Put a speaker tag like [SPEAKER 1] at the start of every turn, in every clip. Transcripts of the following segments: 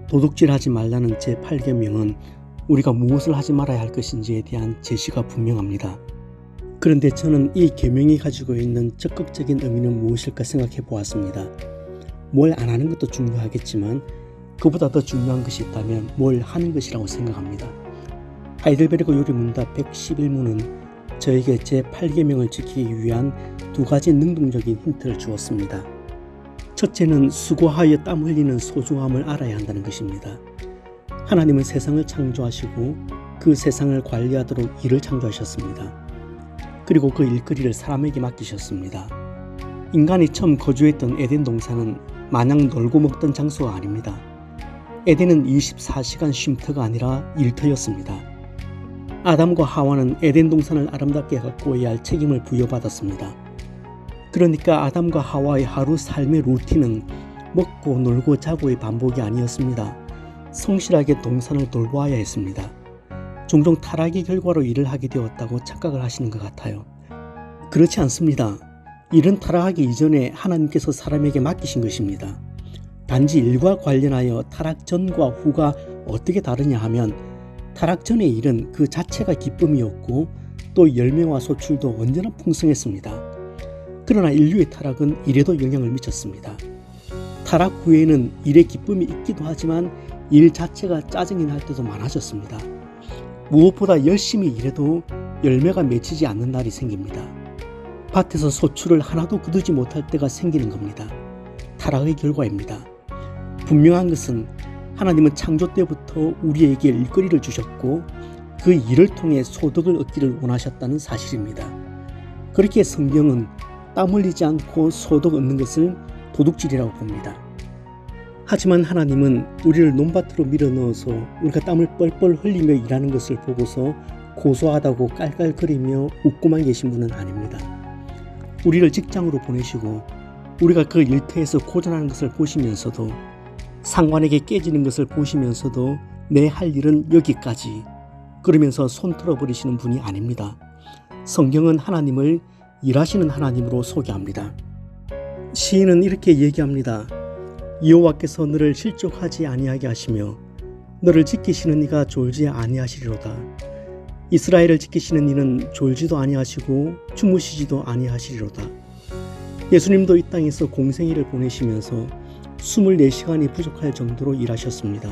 [SPEAKER 1] 도둑질하지 말라는 제8계명은 우리가 무엇을 하지 말아야 할 것인지에 대한 제시가 분명합니다. 그런데 저는 이 계명이 가지고 있는 적극적인 의미는 무엇일까 생각해 보았습니다. 뭘 안 하는 것도 중요하겠지만 그보다 더 중요한 것이 있다면 뭘 하는 것이라고 생각합니다. 하이델베르그 요리문답 111문은 저에게 제8계명을 지키기 위한 두 가지 능동적인 힌트를 주었습니다. 첫째는 수고하여 땀 흘리는 소중함을 알아야 한다는 것입니다. 하나님은 세상을 창조하시고 그 세상을 관리하도록 일을 창조하셨습니다. 그리고 그 일거리를 사람에게 맡기셨습니다. 인간이 처음 거주했던 에덴 동산은 마냥 놀고 먹던 장소가 아닙니다. 에덴은 24시간 쉼터가 아니라 일터였습니다. 아담과 하와는 에덴 동산을 아름답게 가꾸어야 할 책임을 부여받았습니다. 그러니까 아담과 하와의 하루 삶의 루틴은 먹고 놀고 자고의 반복이 아니었습니다. 성실하게 동산을 돌보아야 했습니다. 종종 타락의 결과로 일을 하게 되었다고 착각을 하시는 것 같아요. 그렇지 않습니다. 일은 타락하기 이전에 하나님께서 사람에게 맡기신 것입니다. 단지 일과 관련하여 타락 전과 후가 어떻게 다르냐 하면 타락 전의 일은 그 자체가 기쁨이었고 또 열매와 소출도 언제나 풍성했습니다. 그러나 인류의 타락은 일에도 영향을 미쳤습니다. 타락 후에는 일의 기쁨이 있기도 하지만 일 자체가 짜증이 날 때도 많아졌습니다. 무엇보다 열심히 일해도 열매가 맺히지 않는 날이 생깁니다. 밭에서 소출을 하나도 거두지 못할 때가 생기는 겁니다. 타락의 결과입니다. 분명한 것은 하나님은 창조 때부터 우리에게 일거리를 주셨고 그 일을 통해 소득을 얻기를 원하셨다는 사실입니다. 그렇게 성경은 땀 흘리지 않고 소득 얻는 것을 도둑질이라고 봅니다. 하지만 하나님은 우리를 논밭으로 밀어넣어서 우리가 땀을 뻘뻘 흘리며 일하는 것을 보고서 고소하다고 깔깔거리며 웃고만 계신 분은 아닙니다. 우리를 직장으로 보내시고 우리가 그 일터에서 고전하는 것을 보시면서도 상관에게 깨지는 것을 보시면서도 내 할 일은 여기까지 그러면서 손 틀어버리시는 분이 아닙니다. 성경은 하나님을 일하시는 하나님으로 소개합니다. 시인은 이렇게 얘기합니다. 여호와께서 너를 실족하지 아니하게 하시며 너를 지키시는 이가 졸지 아니하시리로다. 이스라엘을 지키시는 이는 졸지도 아니하시고 주무시지도 아니하시리로다. 예수님도 이 땅에서 공생애를 보내시면서 24시간이 부족할 정도로 일하셨습니다.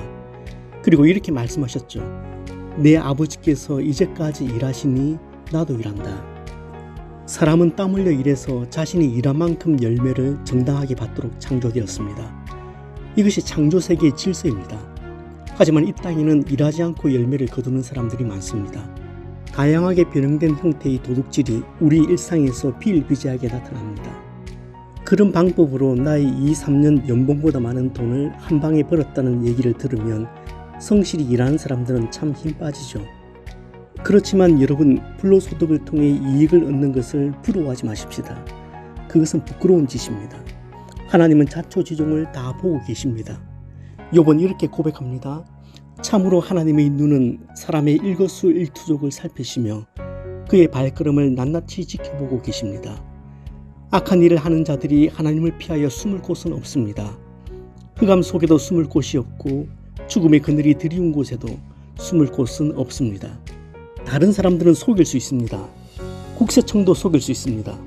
[SPEAKER 1] 그리고 이렇게 말씀하셨죠. 내 아버지께서 이제까지 일하시니 나도 일한다. 사람은 땀 흘려 일해서 자신이 일한 만큼 열매를 정당하게 받도록 창조되었습니다. 이것이 창조 세계의 질서입니다. 하지만 이 땅에는 일하지 않고 열매를 거두는 사람들이 많습니다. 다양하게 변형된 형태의 도둑질이 우리 일상에서 비일비재하게 나타납니다. 그런 방법으로 나의 2, 3년 연봉보다 많은 돈을 한 방에 벌었다는 얘기를 들으면 성실히 일하는 사람들은 참 힘 빠지죠. 그렇지만 여러분, 불로소득을 통해 이익을 얻는 것을 부러워하지 마십시다. 그것은 부끄러운 짓입니다. 하나님은 자초지종을 다 보고 계십니다. 욥은 이렇게 고백합니다. 참으로 하나님의 눈은 사람의 일거수일투족을 살피시며 그의 발걸음을 낱낱이 지켜보고 계십니다. 악한 일을 하는 자들이 하나님을 피하여 숨을 곳은 없습니다. 흑암 속에도 숨을 곳이 없고 죽음의 그늘이 드리운 곳에도 숨을 곳은 없습니다. 다른 사람들은 속일 수 있습니다. 국세청도 속일 수 있습니다.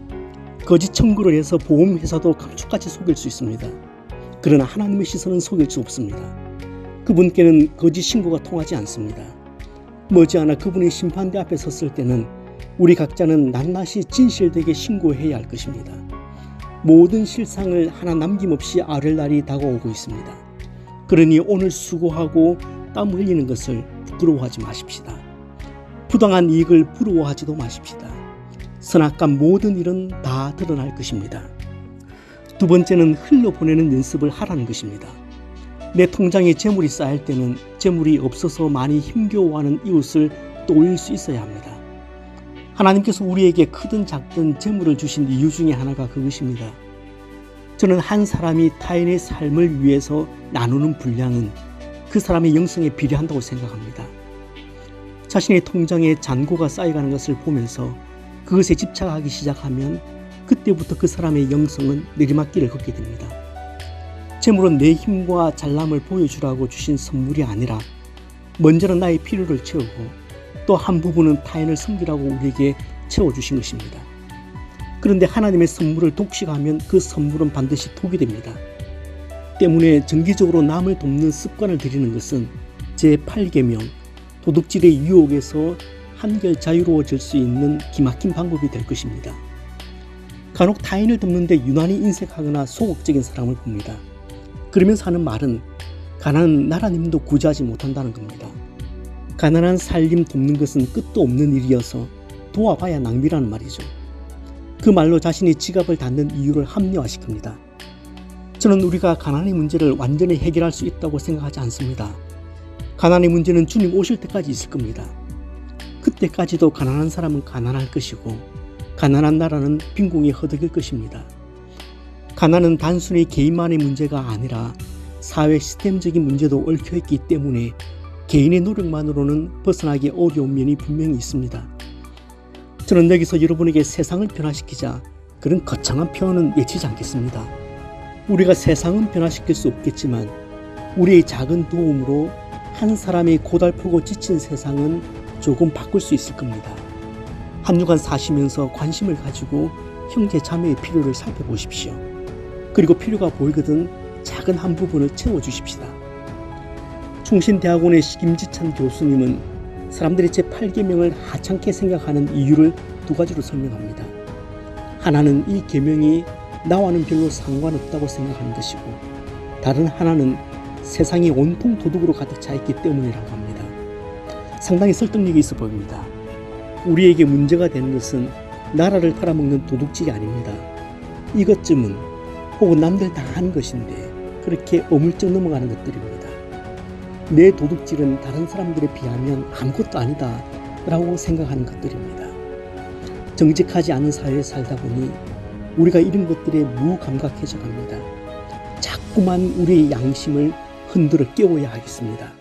[SPEAKER 1] 거짓 청구를 해서 보험회사도 감쪽같이 속일 수 있습니다. 그러나 하나님의 시선은 속일 수 없습니다. 그분께는 거짓 신고가 통하지 않습니다. 머지않아 그분의 심판대 앞에 섰을 때는 우리 각자는 낱낱이 진실되게 신고해야 할 것입니다. 모든 실상을 하나 남김없이 아뢰 날이 다가오고 있습니다. 그러니 오늘 수고하고 땀 흘리는 것을 부끄러워하지 마십시다. 부당한 이익을 부러워하지도 마십시다. 선악간 모든 일은 다 드러날 것입니다. 두 번째는 흘려보내는 연습을 하라는 것입니다. 내 통장에 재물이 쌓일 때는 재물이 없어서 많이 힘겨워하는 이웃을 떠올릴 수 있어야 합니다. 하나님께서 우리에게 크든 작든 재물을 주신 이유 중에 하나가 그것입니다. 저는 한 사람이 타인의 삶을 위해서 나누는 분량은 그 사람의 영성에 비례한다고 생각합니다. 자신의 통장에 잔고가 쌓여가는 것을 보면서 그것에 집착하기 시작하면 그때부터 그 사람의 영성은 내리막길을 걷게 됩니다. 재물은 내 힘과 잘남을 보여주라고 주신 선물이 아니라 먼저는 나의 필요를 채우고 또 한 부분은 타인을 섬기라고 우리에게 채워주신 것입니다. 그런데 하나님의 선물을 독식하면 그 선물은 반드시 독이 됩니다. 때문에 정기적으로 남을 돕는 습관을 들이는 것은 제8계명 도둑질의 유혹에서 한결 자유로워질 수 있는 기막힌 방법이 될 것입니다. 간혹 타인을 돕는데 유난히 인색하거나 소극적인 사람을 봅니다. 그러면서 하는 말은 가난한 나라님도 구제하지 못한다는 겁니다. 가난한 살림 돕는 것은 끝도 없는 일이어서 도와봐야 낭비라는 말이죠. 그 말로 자신이 지갑을 닫는 이유를 합리화시킵니다. 저는 우리가 가난의 문제를 완전히 해결할 수 있다고 생각하지 않습니다. 가난의 문제는 주님 오실 때까지 있을 겁니다. 그때까지도 가난한 사람은 가난할 것이고 가난한 나라는 빈궁이 허덕일 것입니다. 가난은 단순히 개인만의 문제가 아니라 사회 시스템적인 문제도 얽혀있기 때문에 개인의 노력만으로는 벗어나기 어려운 면이 분명히 있습니다. 저는 여기서 여러분에게 세상을 변화시키자 그런 거창한 표현은 외치지 않겠습니다. 우리가 세상은 변화시킬 수 없겠지만 우리의 작은 도움으로 한 사람이 고달프고 지친 세상은 조금 바꿀 수 있을 겁니다. 한 주간 사시면서 관심을 가지고 형제 자매의 필요를 살펴보십시오. 그리고 필요가 보이거든 작은 한 부분을 채워주십시다. 충신대학원의 김지찬 교수님은 사람들이 제8계명을 하찮게 생각하는 이유를 두 가지로 설명합니다. 하나는 이 계명이 나와는 별로 상관없다고 생각하는 것이고 다른 하나는 세상이 온통 도둑으로 가득 차 있기 때문이라고 합니다. 상당히 설득력이 있어 보입니다. 우리에게 문제가 되는 것은 나라를 팔아먹는 도둑질이 아닙니다. 이것쯤은 혹은 남들 다 하는 것인데 그렇게 어물쩍 넘어가는 것들입니다. 내 도둑질은 다른 사람들에 비하면 아무것도 아니다 라고 생각하는 것들입니다. 정직하지 않은 사회에 살다 보니 우리가 이런 것들에 무감각해져 갑니다. 자꾸만 우리의 양심을 흔들어 깨워야 하겠습니다.